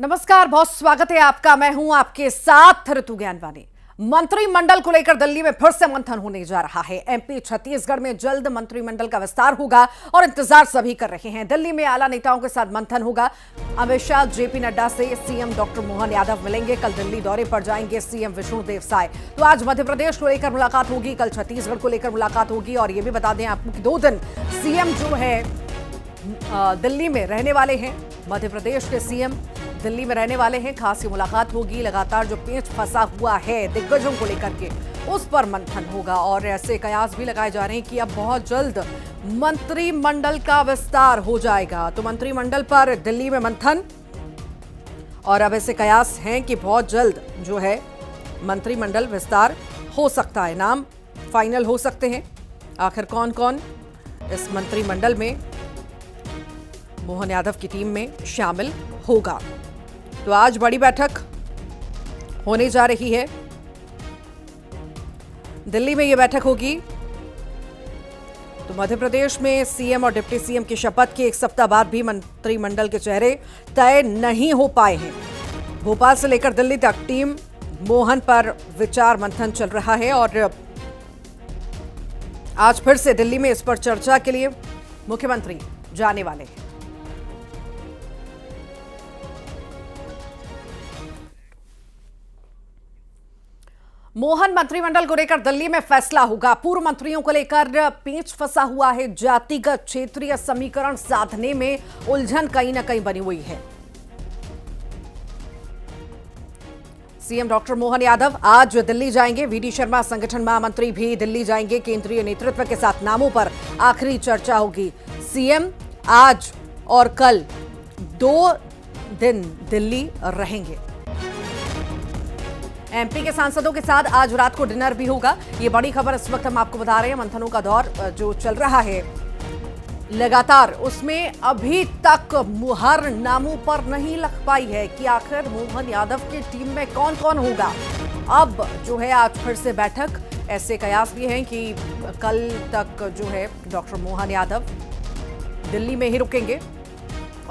नमस्कार, बहुत स्वागत है आपका। मैं हूं आपके साथ ऋतु ज्ञानवानी। मंत्रिमंडल को लेकर दिल्ली में फिर से मंथन होने जा रहा है। एमपी छत्तीसगढ़ में जल्द मंत्रिमंडल का विस्तार होगा और इंतजार सभी कर रहे हैं। दिल्ली में आला नेताओं के साथ मंथन होगा। अमित शाह, जेपी नड्डा से सीएम डॉक्टर मोहन यादव मिलेंगे। कल दिल्ली दौरे पर जाएंगे सीएम विष्णुदेव साय। तो आज मध्य प्रदेश को लेकर मुलाकात होगी, कल छत्तीसगढ़ को लेकर मुलाकात होगी। और ये भी बता दें आपको कि 2 दिन सीएम जो है दिल्ली में रहने वाले हैं। मध्य प्रदेश के सीएम दिल्ली में रहने वाले हैं। खास ये मुलाकात होगी। लगातार जो पेच फंसा हुआ है दिग्गजों को लेकर के, उस पर मंथन होगा। और ऐसे कयास भी लगाए जा रहे हैं कि अब बहुत जल्द मंत्रिमंडल का विस्तार हो जाएगा। तो मंत्रिमंडल पर दिल्ली में मंथन, और अब ऐसे कयास हैं कि बहुत जल्द जो है मंत्रिमंडल विस्तार हो सकता है। नाम फाइनल हो सकते हैं। आखिर कौन कौन इस मंत्रिमंडल में मोहन यादव की टीम में शामिल होगा। तो आज बड़ी बैठक होने जा रही है। दिल्ली में यह बैठक होगी। तो मध्य प्रदेश में सीएम और डिप्टी सीएम की शपथ के 1 सप्ताह बाद भी मंत्रिमंडल के चेहरे तय नहीं हो पाए हैं। भोपाल से लेकर दिल्ली तक टीम मोहन पर विचार मंथन चल रहा है। और आज फिर से दिल्ली में इस पर चर्चा के लिए मुख्यमंत्री जाने वाले हैं। मोहन मंत्रिमंडल को लेकर दिल्ली में फैसला होगा। पूर्व मंत्रियों को लेकर पेच फंसा हुआ है। जातिगत क्षेत्रीय समीकरण साधने में उलझन कहीं ना कहीं बनी हुई है। सीएम डॉक्टर मोहन यादव आज दिल्ली जाएंगे। वीडी शर्मा संगठन महामंत्री भी दिल्ली जाएंगे। केंद्रीय नेतृत्व के साथ नामों पर आखिरी चर्चा होगी। सीएम आज और कल 2 दिन दिल्ली रहेंगे। एमपी के सांसदों के साथ आज रात को डिनर भी होगा। ये बड़ी खबर इस वक्त हम आपको बता रहे हैं। मंथनों का दौर जो चल रहा है लगातार, उसमें अभी तक मुहर नामों पर नहीं लग पाई है कि आखिर मोहन यादव की टीम में कौन कौन होगा। अब जो है आज फिर से बैठक। ऐसे कयास भी हैं कि कल तक जो है डॉक्टर मोहन यादव दिल्ली में ही रुकेंगे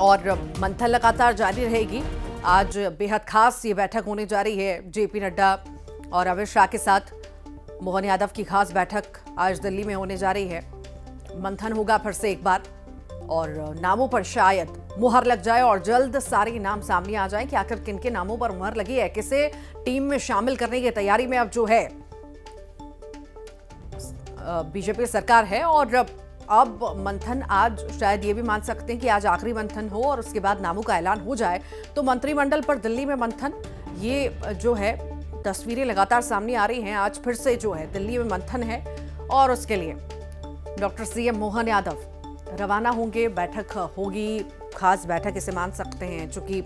और मंथन लगातार जारी रहेगी। आज बेहद खास ये बैठक होने जा रही है। जेपी नड्डा और अमित शाह के साथ मोहन यादव की खास बैठक आज दिल्ली में होने जा रही है। मंथन होगा फिर से एक बार और नामों पर शायद मुहर लग जाए और जल्द सारे नाम सामने आ जाएं कि आखिर किन के नामों पर मुहर लगी है। किसे टीम में शामिल करने की तैयारी में अब जो है बीजेपी सरकार है। और अब मंथन आज शायद ये भी मान सकते हैं कि आज आखिरी मंथन हो और उसके बाद नामों का ऐलान हो जाए। तो मंत्रिमंडल पर दिल्ली में मंथन, ये जो है तस्वीरें लगातार सामने आ रही हैं। आज फिर से जो है दिल्ली में मंथन है और उसके लिए डॉक्टर सीएम मोहन यादव रवाना होंगे। बैठक होगी, खास बैठक इसे मान सकते हैं, चूंकि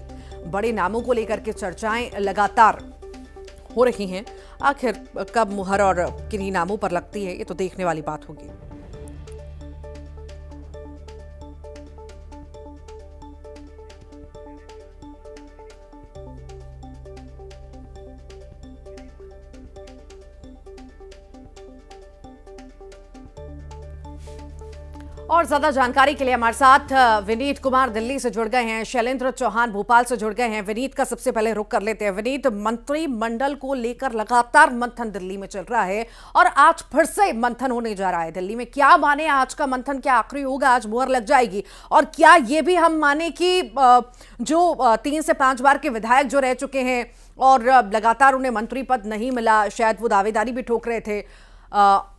बड़े नामों को लेकर के चर्चाएं लगातार हो रही हैं। आखिर कब मुहर और किन्हीं नामों पर लगती है, ये तो देखने वाली बात होगी। और ज्यादा जानकारी के लिए हमारे साथ विनीत कुमार दिल्ली से जुड़ गए हैं। शैलेंद्र चौहान भोपाल से जुड़ गए हैं। विनीत का सबसे पहले रुख कर लेते हैं। विनीत, मंत्रिमंडल को लेकर लगातार मंथन दिल्ली में चल रहा है और आज फिर से मंथन होने जा रहा है दिल्ली में। क्या माने आज का मंथन, क्या आखिरी होगा, आज मुहर लग जाएगी? और क्या ये भी हम माने कि जो 3 से 5 बार के विधायक जो रह चुके हैं और लगातार उन्हें मंत्री पद नहीं मिला, शायद वो दावेदारी भी ठोक रहे थे,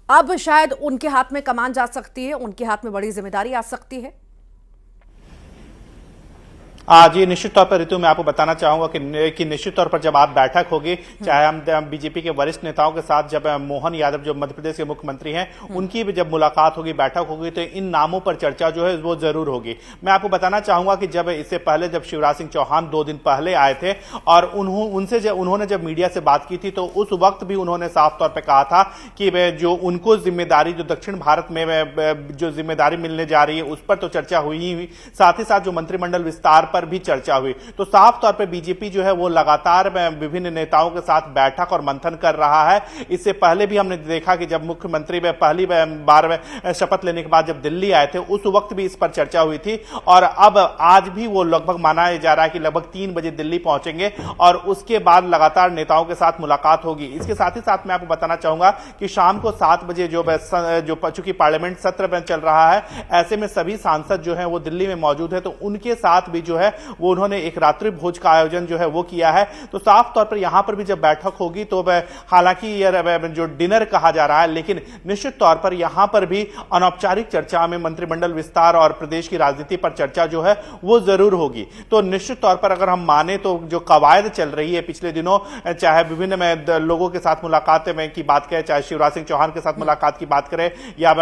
अब शायद उनके हाथ में कमान जा सकती है, उनके हाथ में बड़ी जिम्मेदारी आ सकती है? जी निश्चित तौर पर ऋतु मैं आपको बताना चाहूंगा कि निश्चित तौर पर जब आप बैठक होगी, चाहे हम बीजेपी के वरिष्ठ नेताओं के साथ, जब मोहन यादव जो मध्य प्रदेश के मुख्यमंत्री हैं उनकी भी जब मुलाकात होगी, बैठक होगी, तो इन नामों पर चर्चा जो है वो जरूर होगी। मैं आपको बताना चाहूंगा कि जब इससे पहले जब शिवराज सिंह चौहान 2 दिन पहले आए थे और उन्होंने जब मीडिया से बात की थी, तो उस वक्त भी उन्होंने साफ तौर पर कहा था कि जो उनको जिम्मेदारी, जो दक्षिण भारत में जो जिम्मेदारी मिलने जा रही है उस पर तो चर्चा हुई ही हुई, साथ ही साथ जो मंत्रिमंडल विस्तार पर पर भी चर्चा हुई। तो साफ तौर पर बीजेपी जो है वो लगातार विभिन्न नेताओं के साथ बैठक और मंथन कर रहा है। इससे पहले भी हमने देखा कि जब मुख्यमंत्री में पहली बार शपथ लेने के बाद जब दिल्ली आए थे उस वक्त भी इस पर चर्चा हुई थी, और अब आज भी वो लगभग माना जा रहा है कि लगभग 3 बजे दिल्ली पहुंचेंगे और उसके बाद लगातार नेताओं के साथ मुलाकात होगी। इसके साथ ही साथ मैं आपको बताना चाहूंगा कि शाम को 7 बजे जो चूंकि पार्लियामेंट सत्र में चल रहा है, ऐसे में सभी सांसद जो है वो दिल्ली में मौजूद है, तो उनके साथ भी जो है वो उन्होंने एक रात्रि भोज का आयोजन जो है वो किया है। तो साफ तौर पर यहां पर भी जब बैठक होगी तो हालांकि यह जो डिनर कहा जा रहा है, लेकिन निश्चित तौर पर यहां पर भी अनौपचारिक चर्चा में मंत्रिमंडल विस्तार और प्रदेश की राजनीति पर चर्चा जो है वो जरूर होगी। तो निश्चित तौर पर अगर हम माने तो जो कवायद चल रही है पिछले दिनों, चाहे विभिन्न लोगों के साथ मुलाकात में की बात करें, चाहे शिवराज सिंह चौहान के साथ मुलाकात की बात करें या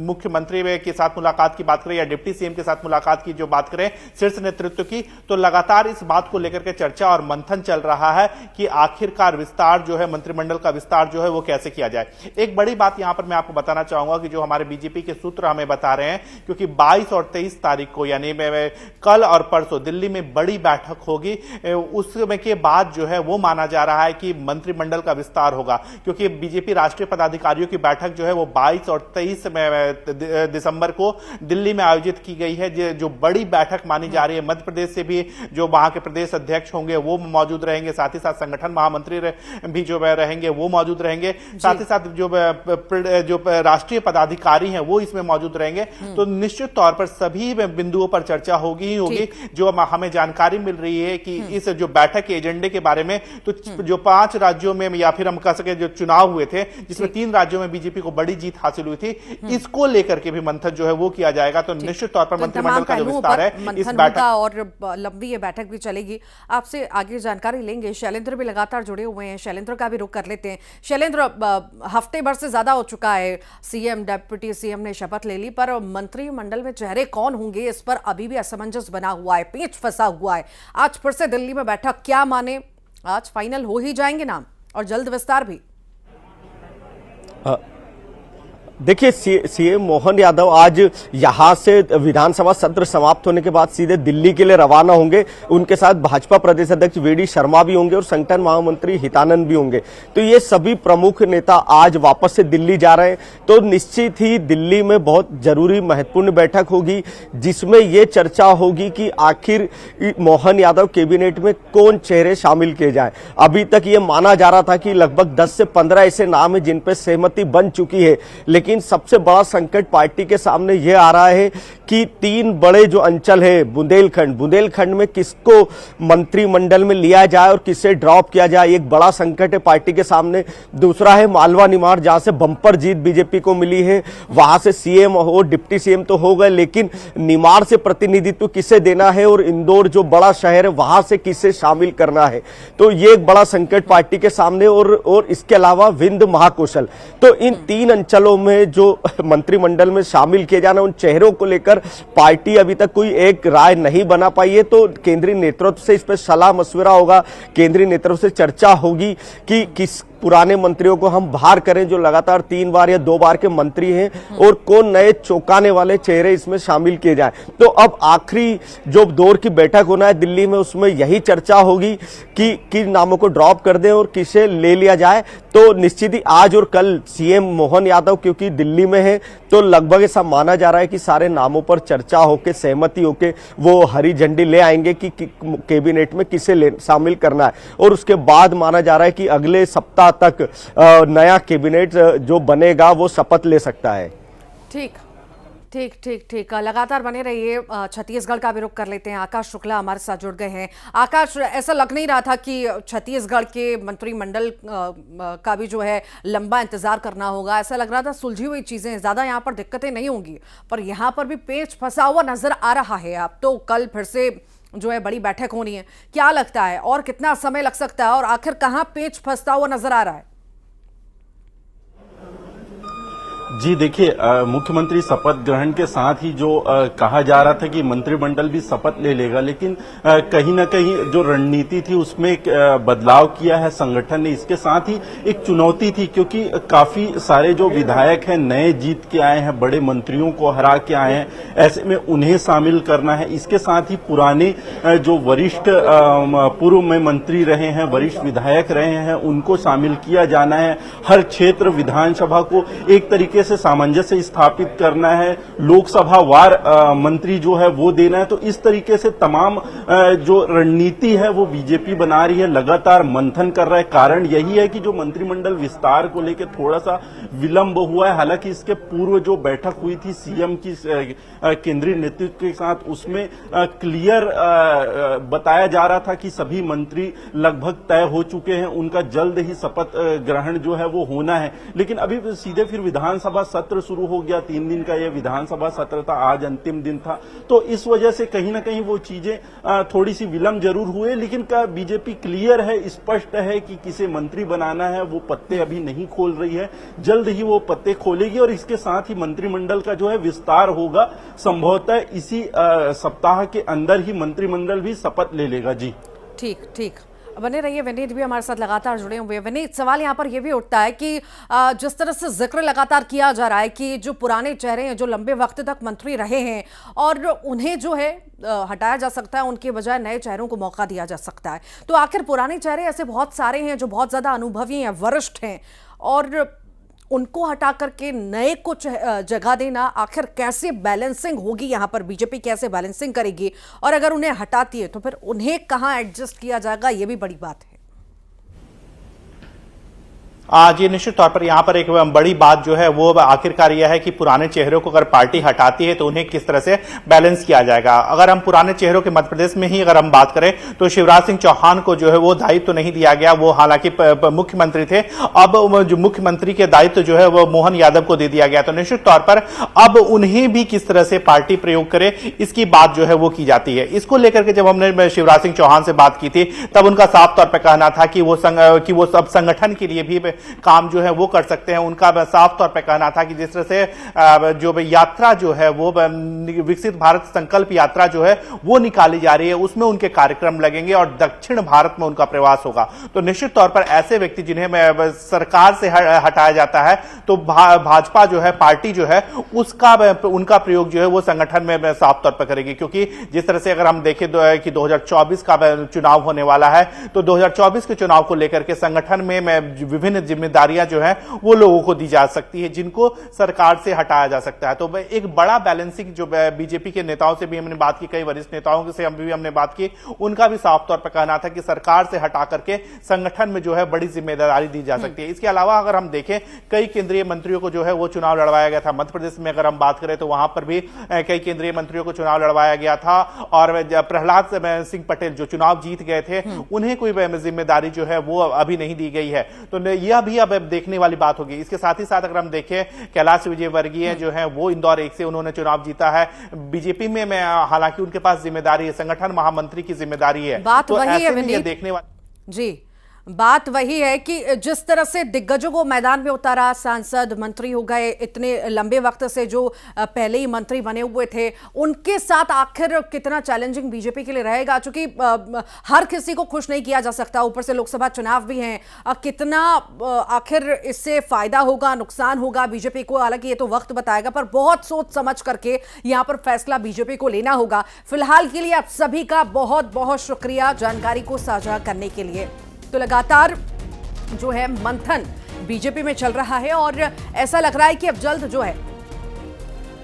मुख्यमंत्री के साथ मुलाकात की बात करें या डिप्टी सीएम के साथ मुलाकात की जो बात करें शीर्ष नेतृत्व की, तो लगातार इस बात को लेकर के चर्चा और मंथन चल रहा है कि आखिरकार विस्तार जो है, मंत्रिमंडल का विस्तार जो है वो कैसे किया जाए। एक बड़ी बात यहां पर मैं आपको बताना चाहूंगा कि जो हमारे बीजेपी के सूत्र हमें बता रहे हैं, क्योंकि 22 और 23 तारीख को यानी कल और परसों दिल्ली में बड़ी बैठक होगी, उसमें के बाद जो है वो माना जा रहा है कि मंत्रिमंडल का विस्तार होगा, क्योंकि बीजेपी राष्ट्रीय पदाधिकारियों की बैठक जो है वो 22 और 23 दिसंबर को दिल्ली में आयोजित की गई है, जो बड़ी बैठक मानी जा रही है। मध्य प्रदेश से भी जो वहां के प्रदेश अध्यक्ष होंगे वो मौजूद रहेंगे, साथ ही साथ संगठन महामंत्री भी जो रहेंगे वो मौजूद रहेंगे, साथ ही साथ जो राष्ट्रीय पदाधिकारी हैं वो इसमें मौजूद रहेंगे। तो निश्चित तौर पर सभी बिंदुओं पर चर्चा होगी ही होगी। जो हमें जानकारी मिल रही है कि इस जो बैठक के एजेंडे के बारे में, तो जो 5 राज्यों में या फिर हम कह सके जो चुनाव हुए थे जिसमें 3 राज्यों में बीजेपी को बड़ी जीत हासिल हुई थी, इसको लेकर के भी मंथन जो है वो किया जाएगा। तो निश्चित तौर पर मंत्रिमंडल का जो विस्तार है इस बैठक और लंबी ये बैठक भी चलेगी। आपसे आगे जानकारी लेंगे। शैलेंद्र भी लगातार जुड़े हुए हैं, शैलेंद्र का भी रुख कर लेते हैं। शैलेंद्र, हफ्ते भर से ज्यादा हो चुका है, सीएम डिप्टी सीएम ने शपथ ले ली, पर मंत्रिमंडल में चेहरे कौन होंगे इस पर अभी भी असमंजस बना हुआ है, पेच फंसा हुआ है। आज फिर से दिल्ली में बैठक, क्या माने, आज फाइनल हो ही जाएंगे नाम और जल्द विस्तार भी? देखिए, सीएम मोहन यादव आज यहां से विधानसभा सत्र समाप्त होने के बाद सीधे दिल्ली के लिए रवाना होंगे। उनके साथ भाजपा प्रदेश अध्यक्ष वीडी शर्मा भी होंगे और संगठन महामंत्री हितानंद भी होंगे। तो ये सभी प्रमुख नेता आज वापस से दिल्ली जा रहे हैं। तो निश्चित ही दिल्ली में बहुत जरूरी महत्वपूर्ण बैठक होगी, जिसमें ये चर्चा होगी कि आखिर मोहन यादव कैबिनेट में कौन चेहरे शामिल किए जाए। अभी तक ये माना जा रहा था कि लगभग 10 से 15 ऐसे नाम है जिन पर सहमति बन चुकी है, लेकिन सबसे बड़ा संकट पार्टी के सामने यह आ रहा है कि 3 बड़े जो अंचल है, बुंदेलखंड में किसको मंत्रिमंडल में लिया जाए और किसे ड्रॉप किया जाए, एक बड़ा संकट है पार्टी के सामने। दूसरा है मालवा निमाड़, जहां से बम्पर जीत बीजेपी को मिली है, वहां से सीएम हो डिप्टी सीएम तो हो गए, लेकिन निमाड़ से प्रतिनिधित्व किसे देना है और इंदौर जो बड़ा शहर है वहां से किसे शामिल करना है। तो ये एक बड़ा संकट पार्टी के सामने। और इसके अलावा विंध्य महाकौशल, तो इन 3 अंचलों में जो मंत्रिमंडल में शामिल किए जाना, उन चेहरों को लेकर पार्टी अभी तक कोई एक राय नहीं बना पाई है। तो केंद्रीय नेतृत्व से इस पर सलाह मशविरा होगा, केंद्रीय नेतृत्व से चर्चा होगी कि किस पुराने मंत्रियों को हम बाहर करें जो लगातार 3 बार या 2 बार के मंत्री हैं, और कौन नए चौंकाने वाले चेहरे इसमें शामिल किए जाए। तो अब आखिरी जो दौर की बैठक होना है दिल्ली में, उसमें यही चर्चा होगी कि किन नामों को ड्रॉप कर दें और किसे ले लिया जाए। तो निश्चित ही आज और कल सीएम मोहन यादव क्योंकि दिल्ली में है, तो लगभग ऐसा माना जा रहा है कि सारे नामों पर चर्चा होकर सहमति होकर वो हरी झंडी ले आएंगे कि कैबिनेट में किसे शामिल करना है। और उसके बाद माना जा रहा है कि अगले सप्ताह तक नया कैबिनेट जो बनेगा वो शपथ ले सकता है। ठीक ठीक ठीक ठीक, लगातार बने रहिए। छत्तीसगढ़ का भी रुख कर लेते हैं। आकाश शुक्ला हमारे साथ जुड़ गए हैं। आकाश, ऐसा लग नहीं रहा था कि छत्तीसगढ़ के मंत्रिमंडल का भी जो है लंबा इंतजार करना होगा। ऐसा लग रहा था सुलझी हुई चीजें, ज्यादा यहाँ पर दिक्कतें नहीं होंगी, पर यहाँ पर भी पेच फंसा हुआ नजर आ रहा है। अब तो कल फिर से जो है बड़ी बैठक होनी है, क्या लगता है और कितना समय लग सकता है, और आखिर कहाँ पेच फंसता हुआ नजर आ रहा है? जी देखिए, मुख्यमंत्री शपथ ग्रहण के साथ ही जो कहा जा रहा था कि मंत्रिमंडल भी शपथ ले लेगा, लेकिन कहीं ना कहीं जो रणनीति थी उसमें एक बदलाव किया है संगठन ने। इसके साथ ही एक चुनौती थी, क्योंकि काफी सारे जो विधायक हैं नए जीत के आए हैं, बड़े मंत्रियों को हरा के आए हैं, ऐसे में उन्हें शामिल करना है। इसके साथ ही पुराने जो वरिष्ठ पूर्व में मंत्री रहे हैं, वरिष्ठ विधायक रहे हैं, उनको शामिल किया जाना है। हर क्षेत्र विधानसभा को एक तरीके से सामंजस्य स्थापित करना है, लोकसभा वार मंत्री जो है वो देना है। तो इस तरीके से तमाम जो रणनीति है वो बीजेपी बना रही है, लगातार मंथन कर रहा है। कारण यही है कि जो मंत्रिमंडल विस्तार को लेकर थोड़ा सा विलंब हुआ है। हालांकि इसके पूर्व जो बैठक हुई थी सीएम की केंद्रीय नेतृत्व के साथ, उसमें क्लियर बताया जा रहा था कि सभी मंत्री लगभग तय हो चुके हैं, उनका जल्द ही शपथ ग्रहण जो है वो होना है। लेकिन अभी सीधे फिर विधानसभा सत्र शुरू हो गया। 3 दिन का यह विधानसभा सत्र था, आज अंतिम दिन था। तो इस वजह से कहीं ना कहीं वो चीजें थोड़ी सी विलंब जरूर हुए, लेकिन का बीजेपी क्लियर है, स्पष्ट है कि किसे मंत्री बनाना है। वो पत्ते अभी नहीं खोल रही है, जल्द ही वो पत्ते खोलेगी और इसके साथ ही मंत्रिमंडल का जो है विस्तार होगा। संभवतः इसी सप्ताह के अंदर ही मंत्रिमंडल भी शपथ ले लेगा। जी ठीक ठीक, बने रहिए। विनीत भी हमारे साथ लगातार जुड़े हुए हैं। विनीत, सवाल यहाँ पर यह भी उठता है कि जिस तरह से जिक्र लगातार किया जा रहा है कि जो पुराने चेहरे हैं, जो लंबे वक्त तक मंत्री रहे हैं, और उन्हें जो है हटाया जा सकता है, उनके बजाय नए चेहरों को मौका दिया जा सकता है। तो आखिर पुराने चेहरे ऐसे बहुत सारे हैं जो बहुत ज्यादा अनुभवी हैं, वरिष्ठ हैं, और उनको हटा करके नए को जगह देना, आखिर कैसे बैलेंसिंग होगी यहाँ पर? बीजेपी कैसे बैलेंसिंग करेगी? और अगर उन्हें हटाती है तो फिर उन्हें कहाँ एडजस्ट किया जाएगा, ये भी बड़ी बात है। जी निश्चित तौर पर यहाँ पर एक बड़ी बात जो है वो आखिरकार यह है कि पुराने चेहरों को अगर पार्टी हटाती है तो उन्हें किस तरह से बैलेंस किया जाएगा। अगर हम पुराने चेहरों के मध्य प्रदेश में ही अगर हम बात करें तो शिवराज सिंह चौहान को जो है वो दायित्व तो नहीं दिया गया। वो हालांकि मुख्यमंत्री थे, अब जो मुख्यमंत्री के दायित्व जो है वो मोहन यादव को दे दिया गया। तो निश्चित तौर पर अब उन्हें भी किस तरह से पार्टी प्रयोग करे, इसकी बात जो है वो की जाती है। इसको लेकर के जब हमने शिवराज सिंह चौहान से बात की थी तब उनका साफ तौर पर कहना था कि वो सब संगठन के लिए भी काम जो है वो कर सकते हैं। उनका साफ तौर पर कहना था कि जिस तरह से जो यात्रा जो है वो विकसित भारत संकल्प यात्रा जो है वो निकाली जा रही है, उसमें उनके कार्यक्रम लगेंगे और दक्षिण भारत में उनका प्रवास होगा। तो निश्चित तौर पर ऐसे व्यक्ति जिन्हें सरकार से हटाया जाता है तो भाजपा जो है, पार्टी जो है, उनका प्रयोग जो है वो संगठन में साफ तौर पर करेगी। क्योंकि जिस तरह से अगर हम देखें कि 2024 का चुनाव होने वाला है, तो 2024 के चुनाव को लेकर के संगठन में विभिन्न जिम्मेदारियां जो है वो लोगों को दी जा सकती है, जिनको सरकार से हटाया जा सकता है। तो एक बड़ा बैलेंसिंग जो बीजेपी के नेताओं से भी हमने बात की, कई वरिष्ठ नेताओं से हमने बात की, उनका भी साफ तौर पर कहना था कि सरकार से हटा करके संगठन में जो है बड़ी जिम्मेदारी दी जा सकती है। इसके अलावा अगर हम देखें, कई केंद्रीय मंत्रियों को जो है वो चुनाव लड़वाया गया था। मध्य प्रदेश में अगर हम बात करें तो वहां पर भी कई केंद्रीय मंत्रियों को चुनाव लड़वाया गया था, और प्रहलाद सिंह पटेल जो चुनाव जीत गए थे उन्हें कोई जिम्मेदारी जो है वो अभी नहीं दी गई है। तो यह भी अब देखने वाली बात होगी। इसके साथ ही साथ अगर हम देखें, कैलाश विजयवर्गीय जो है वो इंदौर 1 से उन्होंने चुनाव जीता है। बीजेपी में हालांकि उनके पास जिम्मेदारी है, संगठन महामंत्री की जिम्मेदारी है। बात वही है ये देखने वाली जी, बात वही है कि जिस तरह से दिग्गजों को मैदान में उतारा, सांसद मंत्री हो गए, इतने लंबे वक्त से जो पहले ही मंत्री बने हुए थे, उनके साथ आखिर कितना चैलेंजिंग बीजेपी के लिए रहेगा? चूंकि हर किसी को खुश नहीं किया जा सकता, ऊपर से लोकसभा चुनाव भी हैं, कितना आखिर इससे फायदा होगा, नुकसान होगा बीजेपी को, हालांकि ये तो वक्त बताएगा, पर बहुत सोच समझ करके यहाँ पर फैसला बीजेपी को लेना होगा। फिलहाल के लिए आप सभी का बहुत बहुत शुक्रिया जानकारी को साझा करने के लिए। तो लगातार जो है मंथन बीजेपी में चल रहा है और ऐसा लग रहा है कि अब जल्द जो है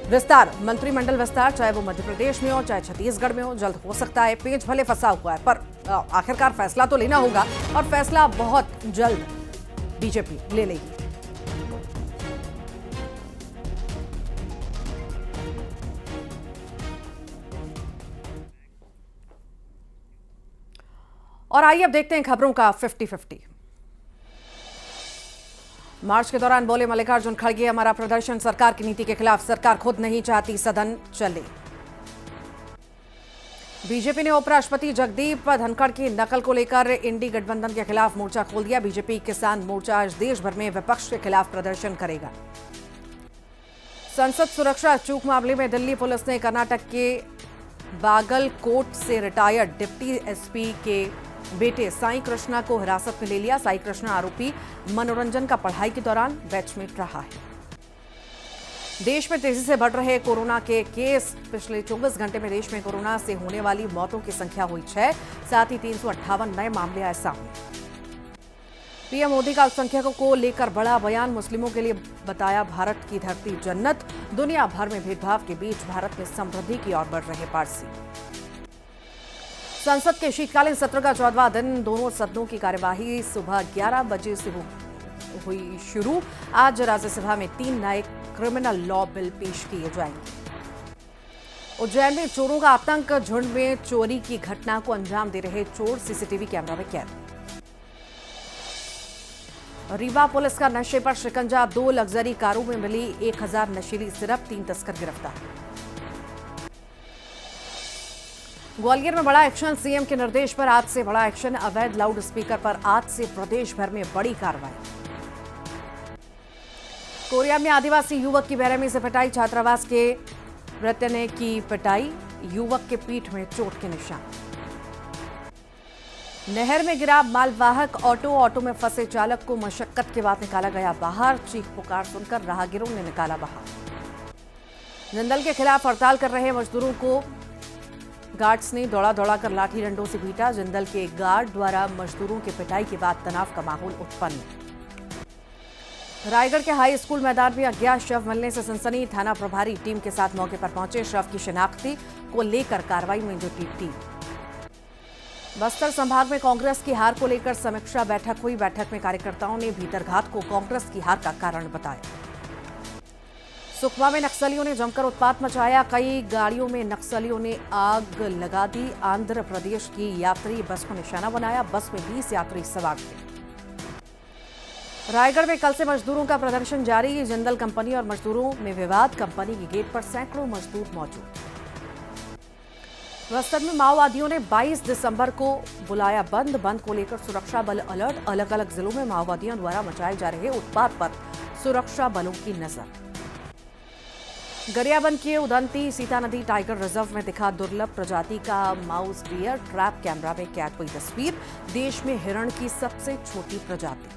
विस्तार, मंत्रिमंडल विस्तार, चाहे वो मध्य प्रदेश में हो चाहे छत्तीसगढ़ में हो, जल्द हो सकता है। पेच भले फंसा हुआ है पर आखिरकार फैसला तो लेना होगा और फैसला बहुत जल्द बीजेपी ले लेगी। और आइए अब देखते हैं खबरों का 50-50। मार्च के दौरान बोले मल्लिकार्जुन खड़गे, हमारा प्रदर्शन सरकार की नीति के खिलाफ, सरकार खुद नहीं चाहती सदन चले। बीजेपी ने उपराष्ट्रपति जगदीप धनखड़ की नकल को लेकर इंडी गठबंधन के खिलाफ मोर्चा खोल दिया। बीजेपी किसान मोर्चा आज देश भर में विपक्ष के खिलाफ प्रदर्शन करेगा। संसद सुरक्षा चूक मामले में दिल्ली पुलिस ने कर्नाटक के बागलकोट से रिटायर्ड डिप्टी एसपी के बेटे साई कृष्णा को हिरासत में ले लिया। साई कृष्णा आरोपी मनोरंजन का पढ़ाई के दौरान बैचमेट रहा है। देश में तेजी से बढ़ रहे कोरोना के केस। पिछले 24 घंटे में देश में कोरोना से होने वाली मौतों की संख्या हुई 6, साथ ही 358 नए मामले आए सामने। पीएम मोदी का अल्पसंख्यकों को लेकर बड़ा बयान। मुस्लिमों के लिए बताया भारत की धरती जन्नत। दुनिया भर में भेदभाव के बीच भारत में समृद्धि की ओर बढ़ रहे पारसी। संसद के शीतकालीन सत्र का 14वां दिन। दोनों सदनों की कार्यवाही सुबह 11 बजे से हुई शुरू। आज राज्यसभा में 3 नए क्रिमिनल लॉ बिल पेश किए जाएंगे। उज्जैन में चोरों का आतंक। झुंड में चोरी की घटना को अंजाम दे रहे चोर सीसीटीवी कैमरा में कैद। रीवा पुलिस का नशे पर शिकंजा। 2 लग्जरी कारों में मिली 1000 नशीली सिरप। 3 तस्कर गिरफ्तार। ग्वालियर में बड़ा एक्शन। सीएम के निर्देश पर आज से बड़ा एक्शन। अवैध लाउड स्पीकर पर आज से प्रदेश भर में बड़ी कार्रवाई। कोरिया में आदिवासी युवक की बेरहमी से पिटाई। छात्रावास के वृत्य ने की पिटाई। युवक के पीठ में चोट के निशान। नहर में गिरा मालवाहक ऑटो में फंसे चालक को मशक्कत के बाद निकाला गया बाहर। चीख पुकार सुनकर राहगीरों ने निकाला बाहर। जिंदल के खिलाफ हड़ताल कर रहे मजदूरों को गार्ड्स ने दौड़ा कर लाठी डंडों से पीटा। जिंदल के गार्ड द्वारा मजदूरों की पिटाई के बाद तनाव का माहौल उत्पन्न। रायगढ़ के हाई स्कूल मैदान में अज्ञात शव मिलने से सनसनी। थाना प्रभारी टीम के साथ मौके पर पहुंचे। शव की शिनाख्ती को लेकर कार्रवाई में जुटी टीम। बस्तर संभाग में कांग्रेस की हार को लेकर समीक्षा बैठक हुई। बैठक में कार्यकर्ताओं ने भीतरघात को कांग्रेस की हार का कारण बताया। सुकमा में नक्सलियों ने जमकर उत्पात मचाया। कई गाड़ियों में नक्सलियों ने आग लगा दी। आंध्र प्रदेश की यात्री बस को निशाना बनाया। बस में 20 यात्री सवार थे। रायगढ़ में कल से मजदूरों का प्रदर्शन जारी। जिंदल कंपनी और मजदूरों में विवाद। कंपनी के गेट पर सैकड़ों मजदूर मौजूद। बस्तर में माओवादियों ने 22 दिसंबर को बुलाया बंद को लेकर सुरक्षा बल अलर्ट। अलग अलग जिलों में माओवादियों द्वारा मचाए जा रहे उत्पात पर सुरक्षा बलों की नजर। गरियाबंद के उदंती सीता नदी टाइगर रिजर्व में दिखा दुर्लभ प्रजाति का माउस डियर। ट्रैप कैमरा में कैद हुई तस्वीर। देश में हिरण की सबसे छोटी प्रजाति।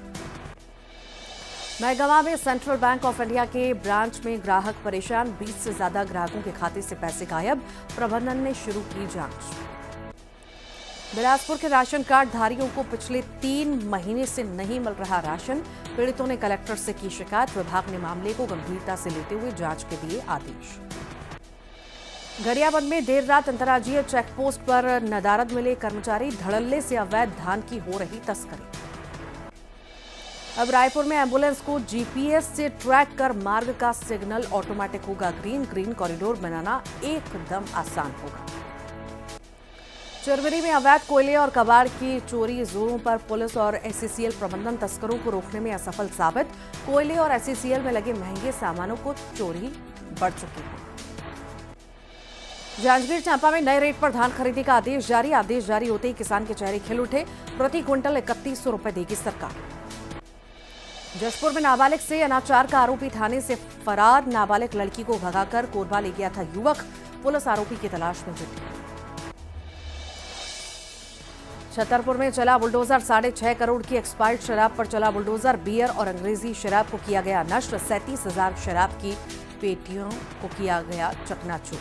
महगवा में सेंट्रल बैंक ऑफ इंडिया के ब्रांच में ग्राहक परेशान। 20 से ज्यादा ग्राहकों के खाते से पैसे गायब। प्रबंधन ने शुरू की जांच। बिलासपुर के राशन कार्ड धारियों को पिछले 3 महीने से नहीं मिल रहा राशन। पीड़ितों ने कलेक्टर से की शिकायत। विभाग ने मामले को गंभीरता से लेते हुए जांच के दिए आदेश। गरियाबंद में देर रात अंतर्राज्यीय चेकपोस्ट पर नदारद मिले कर्मचारी। धड़ल्ले से अवैध धान की हो रही तस्करी। अब रायपुर में एम्बुलेंस को जीपीएस से ट्रैक कर मार्ग का सिग्नल ऑटोमेटिक होगा। ग्रीन कॉरिडोर बनाना एकदम आसान होगा। चिरमिरी में अवैध कोयले और कबाड़ की चोरी जोरों पर। पुलिस और एससीसीएल प्रबंधन तस्करों को रोकने में असफल साबित। कोयले और एससीसीएल में लगे महंगे सामानों को चोरी बढ़ चुकी है। जांजगीर चांपा में नए रेट पर धान खरीदी का आदेश जारी। आदेश जारी होते ही किसान के चेहरे खिल उठे। प्रति क्विंटल 3100 रुपए देगी सरकार। जशपुर में नाबालिग से अनाचार का आरोपी थाने से फरार। नाबालिग लड़की को भगाकर कोरबा ले गया था युवक। पुलिस आरोपी की तलाश में जुटी। छतरपुर में चला बुलडोजर। 6.5 करोड़ की एक्सपायर्ड शराब पर चला बुलडोजर। बियर और अंग्रेजी शराब को किया गया नष्ट। 37,000 शराब की पेटियों को किया गया चकनाचूर।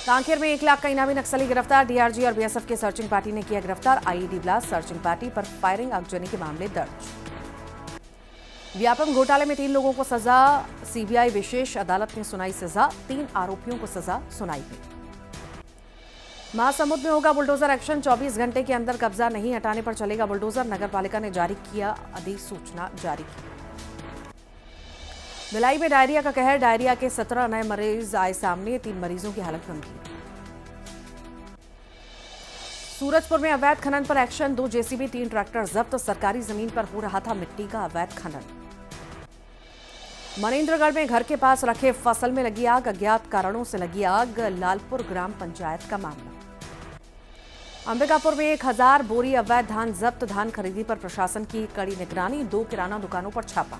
कांकेर में 1 लाख का इनामी नक्सली गिरफ्तार। डीआरजी और बीएसएफ के सर्चिंग पार्टी ने किया गिरफ्तार। IED blast. सर्चिंग पार्टी पर फायरिंग आगजनी के मामले दर्ज। व्यापम घोटाले में 3 लोगों को सजा। सीबीआई विशेष अदालत ने सुनाई सजा। 3 आरोपियों को सजा सुनाई गई। महासमुंद में होगा बुलडोजर एक्शन। 24 घंटे के अंदर कब्जा नहीं हटाने पर चलेगा बुलडोजर। नगर पालिका ने जारी किया अधिसूचना जारी की। भिलाई में डायरिया का कहर। डायरिया के 17 नए मरीज आए सामने। 3 मरीजों की हालत गंभीर। सूरजपुर में अवैध खनन पर एक्शन। 2 जेसीबी 3 ट्रैक्टर जब्त। सरकारी जमीन पर हो रहा था मिट्टी का अवैध खनन। मनेन्द्रगढ़ में घर के पास रखे फसल में लगी आग। अज्ञात कारणों से लगी आग। लालपुर ग्राम पंचायत का मामला। अंबिकापुर में 1000 बोरी अवैध धान जब्त। धान खरीदी पर प्रशासन की कड़ी निगरानी। 2 किराना दुकानों पर छापा।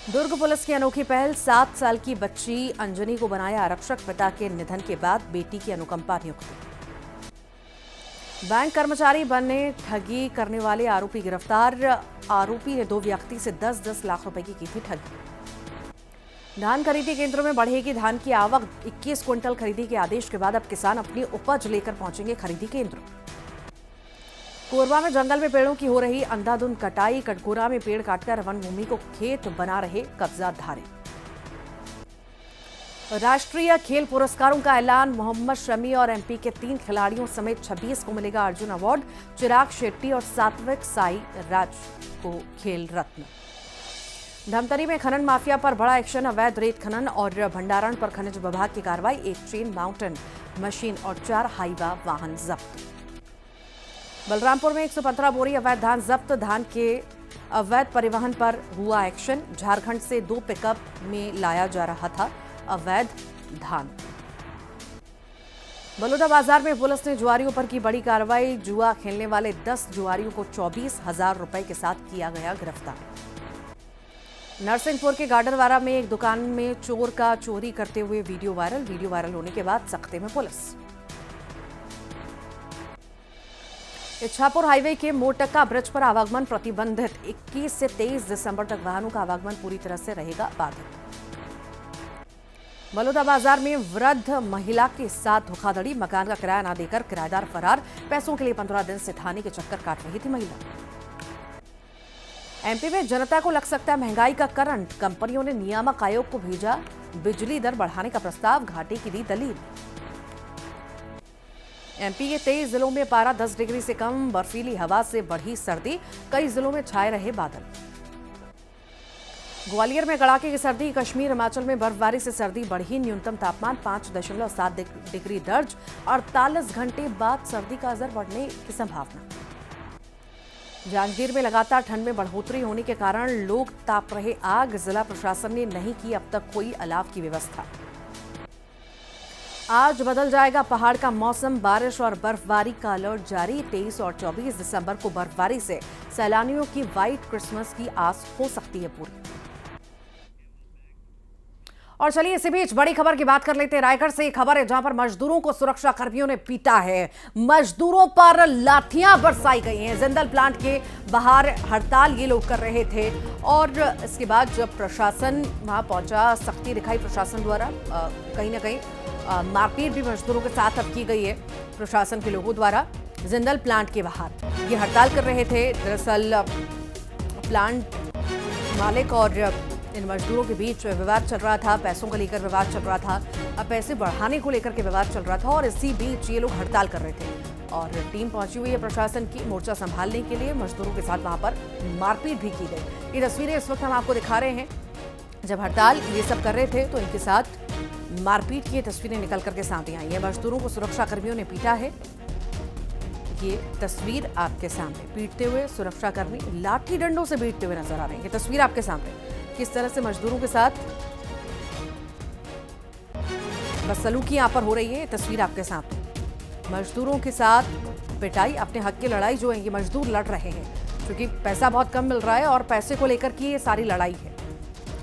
दुर्ग पुलिस की अनोखी पहल, 7 साल की बच्ची अंजनी को बनाया आरक्षक, पिता के निधन के बाद बेटी की अनुकंपा नियुक्ति। बैंक कर्मचारी बनने ठगी करने वाले आरोपी गिरफ्तार, आरोपी ने 2 व्यक्ति से 10-10 लाख रुपए की थी ठगी। धान खरीदी केंद्रों में बढ़ेगी धान की आवक, 21 क्विंटल खरीदी के आदेश के बाद अब किसान अपनी उपज लेकर पहुंचेंगे खरीदी केंद्र। कोरबा में जंगल में पेड़ों की हो रही अंधाधुंध कटाई, कटघोरा में पेड़ काटकर वन भूमि को खेत बना रहे कब्जाधारी। राष्ट्रीय खेल पुरस्कारों का ऐलान, मोहम्मद शमी और एमपी के 3 खिलाड़ियों समेत 26 को मिलेगा अर्जुन अवार्ड, चिराग शेट्टी और सात्विक साईराज को खेल रत्न। धमतरी में खनन माफिया पर बड़ा एक्शन, अवैध रेत खनन और भंडारण पर खनिज विभाग की कार्रवाई, 1 चेन माउंटेन मशीन और 4 हाईवा वाहन जब्त। बलरामपुर में 115 बोरी अवैध धान जब्त, धान के अवैध परिवहन पर हुआ एक्शन, झारखंड से 2 पिकअप में लाया जा रहा था अवैध धान। बलौदा बाजार में पुलिस ने जुआरियों पर की बड़ी कार्रवाई, जुआ खेलने वाले 10 जुआरियों को 24,000 रुपए के साथ किया गया गिरफ्तार। नरसिंहपुर के गार्डनवारा में एक दुकान में चोर का चोरी करते हुए वीडियो वायरल होने के बाद सख्ते में पुलिस। इच्छापुर हाईवे के मोटक्का ब्रिज पर आवागमन प्रतिबंधित, 21 से 23 दिसंबर तक वाहनों का आवागमन पूरी तरह से रहेगा बाधित। बलौदा बाजार में वृद्ध महिला के साथ धोखाधड़ी, मकान का किराया न देकर किराएदार फरार, पैसों के लिए 15 दिन से थाने के चक्कर काट रही थी महिला। एमपी में जनता को लग सकता है महंगाई का करंट, कंपनियों ने नियामक आयोग को भेजा बिजली दर बढ़ाने का प्रस्ताव, घाटे की दी दलील। एमपी के 23 जिलों में पारा 10 डिग्री से कम, बर्फीली हवा से बढ़ी सर्दी, कई जिलों में छाए रहे बादल। ग्वालियर में कड़ाके की सर्दी, कश्मीर हिमाचल में बर्फबारी से सर्दी बढ़ी, न्यूनतम तापमान 5.7 डिग्री दर्ज, 48 घंटे बाद सर्दी का असर बढ़ने की संभावना। जांजगीर में लगातार ठंड में बढ़ोतरी होने के कारण लोग ताप रहे आग, जिला प्रशासन ने नहीं की अब तक कोई अलाव की व्यवस्था। आज बदल जाएगा पहाड़ का मौसम, बारिश और बर्फबारी का अलर्ट जारी, 23 और 24 दिसंबर को बर्फबारी से सैलानियों की व्हाइट क्रिसमस की आस हो सकती है पूरी। और चलिए इसी बीच बड़ी खबर की बात कर लेते हैं। रायगढ़ से एक खबर है जहां पर मजदूरों को सुरक्षा कर्मियों ने पीटा है, मजदूरों पर लाठियां बरसाई गई हैं। जिंदल प्लांट के बाहर हड़ताल ये लोग कर रहे थे और इसके बाद जब प्रशासन वहां पहुंचा, सख्ती दिखाई प्रशासन द्वारा, कहीं ना कहीं मारपीट भी मजदूरों के साथ अब की गई है प्रशासन के लोगों द्वारा। जिंदल प्लांट के बाहर ये हड़ताल कर रहे थे। दरअसल प्लांट मालिक और इन मजदूरों के बीच विवाद चल रहा था, पैसों को लेकर विवाद चल रहा था, अब पैसे बढ़ाने को लेकर के विवाद चल रहा था और इसी बीच ये लोग हड़ताल कर रहे थे और टीम पहुंची हुई है प्रशासन की मोर्चा संभालने के लिए। मजदूरों के साथ वहां पर मारपीट भी की गई। ये तस्वीरें इस वक्त हम आपको दिखा रहे हैं। जब हड़ताल ये सब कर रहे थे तो इनके साथ मारपीट की तस्वीरें निकल करके सामने आई है। मजदूरों को सुरक्षा कर्मियों ने पीटा है, ये तस्वीर आपके सामने, पीटते हुए सुरक्षाकर्मी लाठी डंडों से पीटते हुए नजर आ रहे हैं। ये तस्वीर आपके सामने किस तरह से मजदूरों के साथ बदसलूकी यहां पर हो रही है। ये तस्वीर आपके सामने मजदूरों के साथ पिटाई, अपने हक की लड़ाई जो है ये मजदूर लड़ रहे हैं क्योंकि पैसा बहुत कम मिल रहा है और पैसे को लेकर की ये सारी लड़ाई है।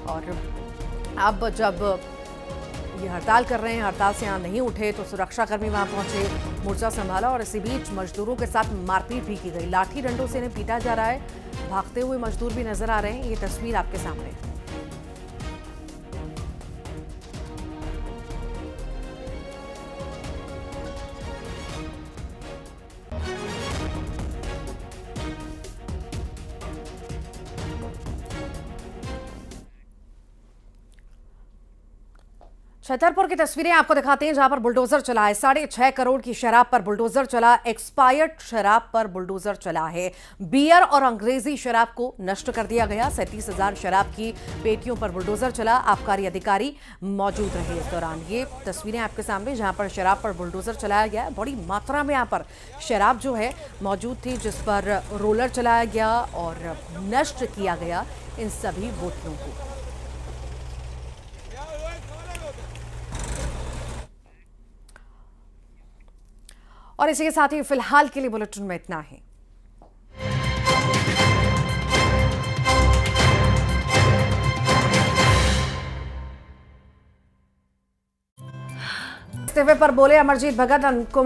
और अब जब ये हड़ताल कर रहे हैं, हड़ताल से यहाँ नहीं उठे तो सुरक्षाकर्मी वहां पहुंचे, मोर्चा संभाला और इसी बीच मजदूरों के साथ मारपीट भी की गई। लाठी डंडों से इन्हें पीटा जा रहा है, भागते हुए मजदूर भी नजर आ रहे हैं। ये तस्वीर आपके सामने है। छतरपुर की तस्वीरें आपको दिखाते हैं जहां पर बुलडोजर चला है। 6.5 करोड़ की शराब पर बुलडोजर चला, एक्सपायर्ड शराब पर बुलडोजर चला है। बियर और अंग्रेजी शराब को नष्ट कर दिया गया। 37,000 शराब की पेटियों पर बुलडोजर चला। आबकारी अधिकारी मौजूद रहे इस दौरान। ये तस्वीरें आपके सामने जहां पर शराब पर बुलडोजर चलाया गया। बड़ी मात्रा में यहाँ पर शराब जो है मौजूद थी जिस पर रोलर चलाया गया और नष्ट किया गया इन सभी बोतलों को। और इसी के साथ ही फिलहाल के लिए बुलेटिन में इतना ही। इस्तीफे पर बोले अमरजीत भगत।